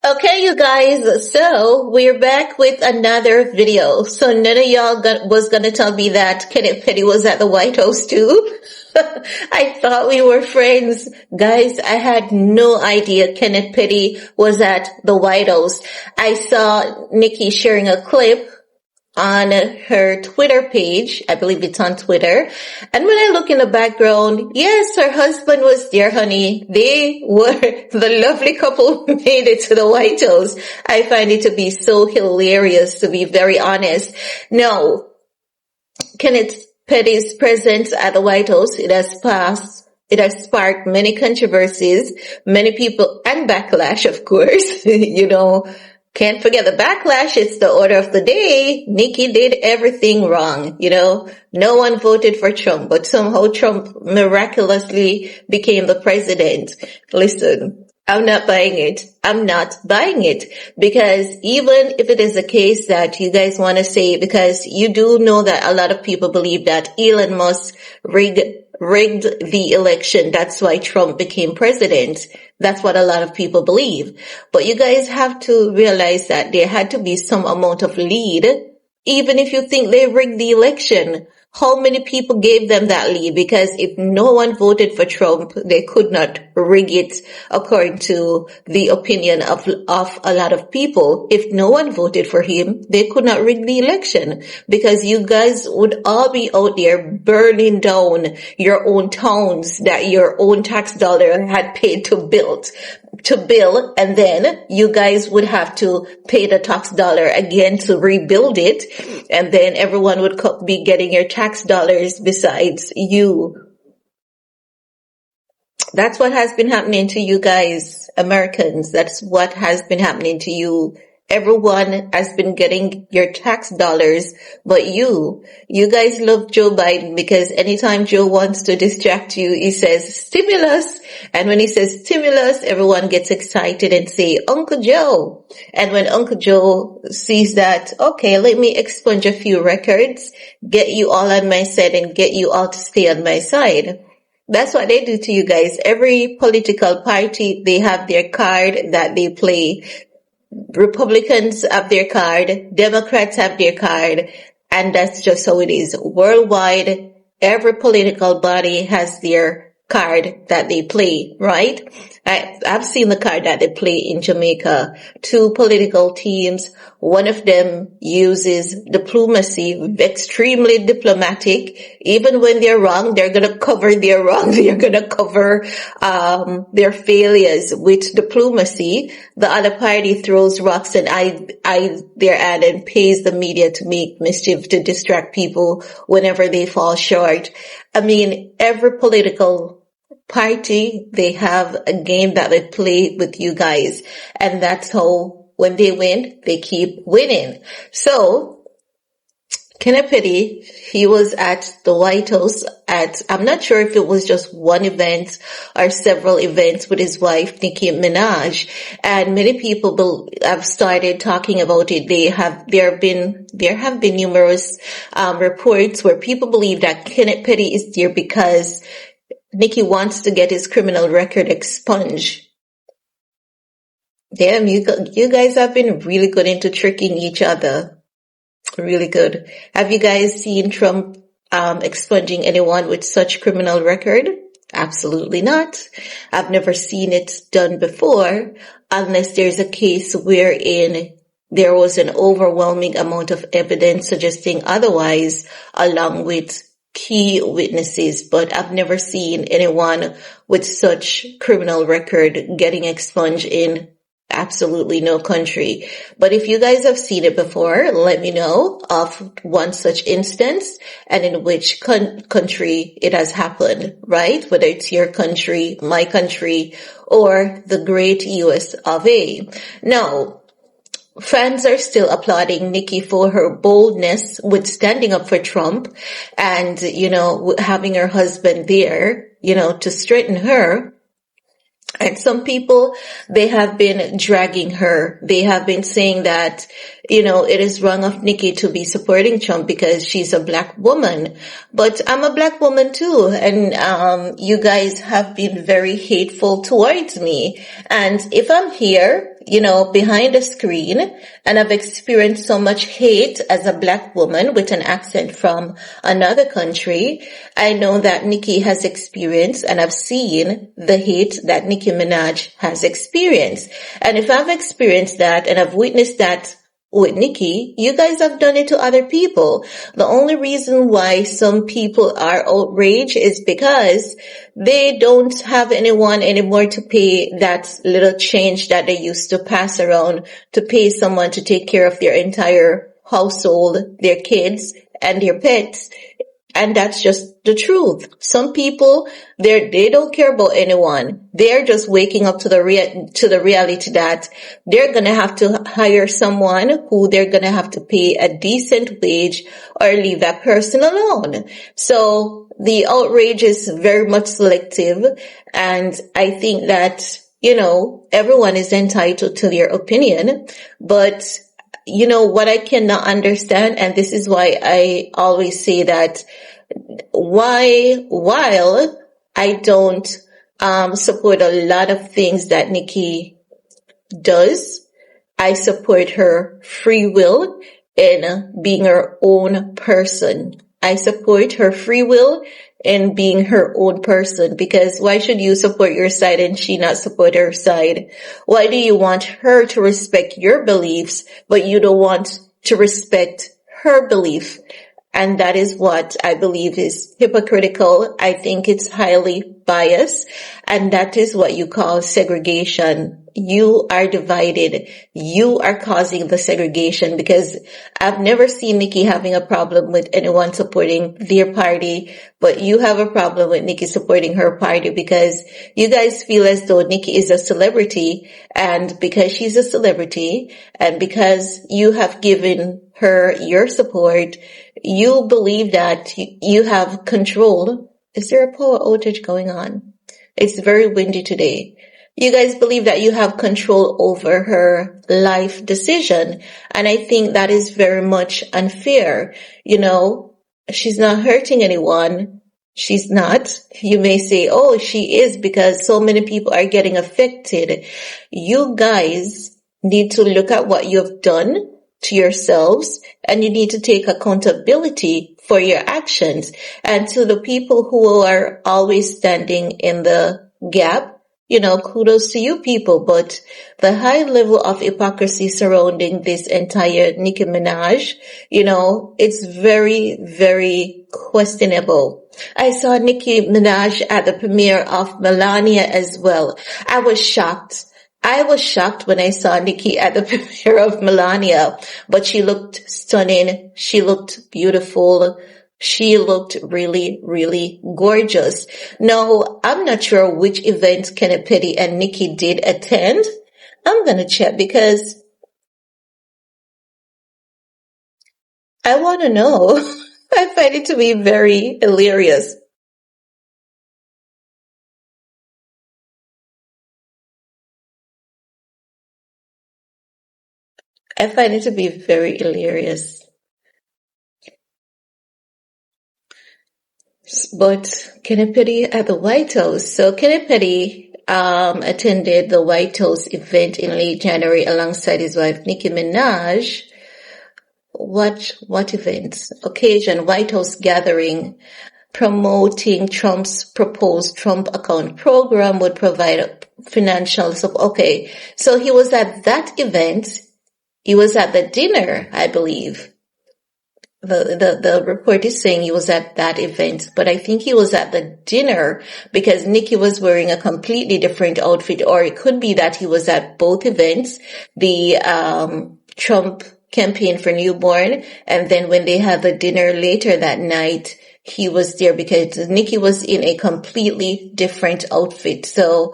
Okay, you guys, so we're back with another video. So none of y'all was gonna tell me that Kenneth Petty was at the White House too. I thought we were friends. Guys, I had no idea Kenneth Petty was at the White House. I saw Nicki sharing a clip on her Twitter page. I believe it's on Twitter. And when I look in the background, yes, her husband was there, honey. They were the lovely couple who made it to the White House. I find it to be so hilarious, to be very honest. Now, Kenneth Petty's presence at the White House, it has sparked many controversies, many people, and backlash, of course. Can't forget the backlash. It's the order of the day. Nicki did everything wrong. No one voted for Trump, but somehow Trump miraculously became the president. Listen, I'm not buying it. I'm not buying it, because even if it is a case that you guys want to say, because you do know that a lot of people believe that Elon Musk rigged the election. That's why Trump became president. That's what a lot of people believe. But you guys have to realize that there had to be some amount of lead. Even if you think they rigged the election, how many people gave them that lead? Because if no one voted for Trump, they could not rig it according to the opinion of a lot of people. If no one voted for him, they could not rig the election, because you guys would all be out there burning down your own towns that your own tax dollar had paid to build, and then you guys would have to pay the tax dollar again to rebuild it, and then everyone would be getting your tax dollars besides you. That's what has been happening to you guys, Americans. That's what has been happening to you. Everyone has been getting your tax dollars, but you guys love Joe Biden, because anytime Joe wants to distract you, he says stimulus. And when he says stimulus, everyone gets excited and say, Uncle Joe. And when Uncle Joe sees that, okay, let me expunge a few records, get you all on my side and get you all to stay on my side. That's what they do to you guys. Every political party, they have their card that they play. Republicans have their card, Democrats have their card, and that's just how it is. Worldwide, every political body has their card that they play, right? I've seen the card that they play in Jamaica. Two political teams. One of them uses diplomacy, extremely diplomatic. Even when they're wrong, they're going to cover their wrong. They're going to cover their failures with diplomacy. The other party throws rocks and eyes their ad and pays the media to make mischief, to distract people whenever they fall short. I mean, every political party, they have a game that they play with you guys, and that's how when they win, they keep winning. So Kenneth Petty, he was at the White House I'm not sure if it was just one event or several events with his wife, Nicki Minaj, and many people have started talking about it. There have been numerous reports where people believe that Kenneth Petty is there because Nicki wants to get his criminal record expunged. Damn, you guys have been really good into tricking each other. Really good. Have you guys seen Trump expunging anyone with such criminal record? Absolutely not. I've never seen it done before, unless there's a case wherein there was an overwhelming amount of evidence suggesting otherwise, along with key witnesses. But I've never seen anyone with such criminal record getting expunged in absolutely no country. But if you guys have seen it before, let me know of one such instance and in which country it has happened, right? Whether it's your country, my country, or the great US of A. Now, fans are still applauding Nicki for her boldness with standing up for Trump and, having her husband there, to straighten her. And some people, they have been dragging her. They have been saying that, it is wrong of Nicki to be supporting Trump because she's a black woman. But I'm a black woman too. And you guys have been very hateful towards me. And if I'm here behind the screen, and I've experienced so much hate as a black woman with an accent from another country. I know that Nicki has experienced, and I've seen the hate that Nicki Minaj has experienced. And if I've experienced that and I've witnessed that with Nicki, you guys have done it to other people. The only reason why some people are outraged is because they don't have anyone anymore to pay that little change that they used to pass around to pay someone to take care of their entire household, their kids, and their pets. And that's just the truth. Some people, they don't care about anyone. They're just waking up to the reality that they're gonna have to hire someone who they're gonna have to pay a decent wage or leave that person alone. So the outrage is very much selective, and I think that, everyone is entitled to their opinion, but what I cannot understand, and this is why I always say that while I don't support a lot of things that Nicki does, I support her free will in being her own person. I support her free will in being her own person, because why should you support your side and she not support her side? Why do you want her to respect your beliefs, but you don't want to respect her belief? And that is what I believe is hypocritical. I think it's highly biased, and that is what you call segregation. You are divided. You are causing the segregation, because I've never seen Nicki having a problem with anyone supporting their party, but you have a problem with Nicki supporting her party because you guys feel as though Nicki is a celebrity, and because she's a celebrity and because you have given her your support, you believe that you have control. Is there a power outage going on? It's very windy today. You guys believe that you have control over her life decision. And I think that is very much unfair. She's not hurting anyone. She's not. You may say, oh, she is, because so many people are getting affected. You guys need to look at what you've done to yourselves, and you need to take accountability for your actions. And to the people who are always standing in the gap, kudos to you people. But the high level of hypocrisy surrounding this entire Nicki Minaj, it's very, very questionable. I saw Nicki Minaj at the premiere of Melania as well. I was shocked when I saw Nicki at the premiere of Melania, but she looked stunning. She looked beautiful. She looked really, really gorgeous. Now, I'm not sure which event Kenneth Petty and Nicki did attend. I'm gonna check because I want to know. I find it to be very hilarious. I find it to be very hilarious. But Kennethpetty at the White House. So Kennethpetty attended the White House event in late January alongside his wife Nicki Minaj. What event? Occasion, White House gathering promoting Trump's proposed Trump account program would provide financial support. Okay, so he was at that event. He was at the dinner, I believe. The report is saying he was at that event, but I think he was at the dinner because Nicki was wearing a completely different outfit, or it could be that he was at both events, the Trump campaign for newborn, and then when they had the dinner later that night, he was there because Nicki was in a completely different outfit. So,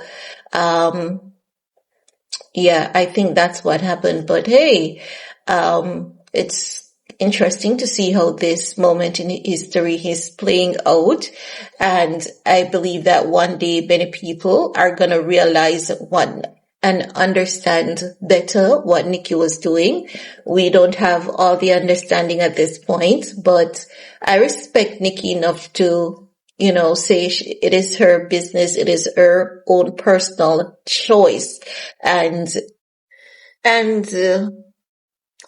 yeah, I think that's what happened. But hey, it's interesting to see how this moment in history is playing out. And I believe that one day many people are going to realize and understand better what Nicki was doing. We don't have all the understanding at this point, but I respect Nicki enough to, say it is her business. It is her own personal choice. And And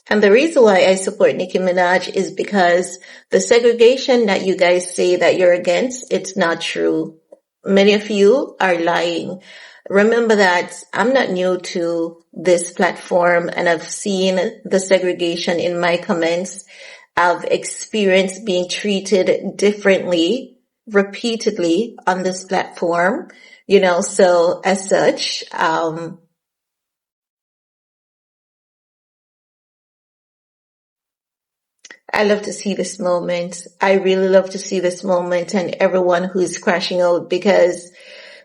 and the reason why I support Nicki Minaj is because the segregation that you guys say that you're against, it's not true. Many of you are lying. Remember that I'm not new to this platform and I've seen the segregation in my comments. I've experienced being treated differently repeatedly on this platform, so as such, I love to see this moment. I really love to see this moment and everyone who is crashing out because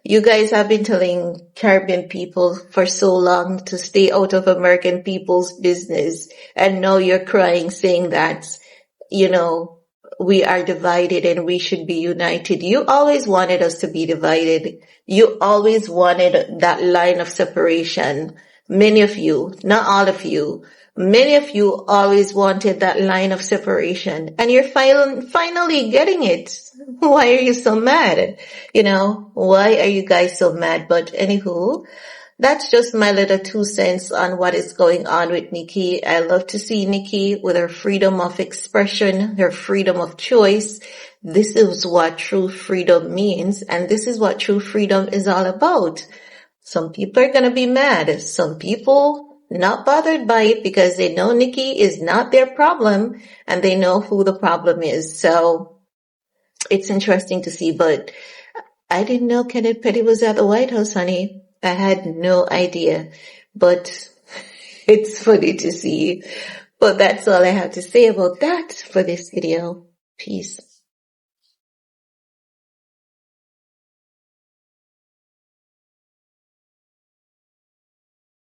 you guys have been telling Caribbean people for so long to stay out of American people's business. And now you're crying saying that, you know, we are divided and we should be united. You always wanted us to be divided. You always wanted that line of separation. Many of you, not all of you, many of you always wanted that line of separation and you're finally getting it. Why are you so mad? Why are you guys so mad? But anywho, that's just my little 2 cents on what is going on with Nicki. I love to see Nicki with her freedom of expression, her freedom of choice. This is what true freedom means, and this is what true freedom is all about. Some people are gonna be mad. Some people not bothered by it because they know Nicki is not their problem and they know who the problem is. So it's interesting to see, but I didn't know Kenneth Petty was at the White House, honey. I had no idea, but it's funny to see. But that's all I have to say about that for this video. Peace.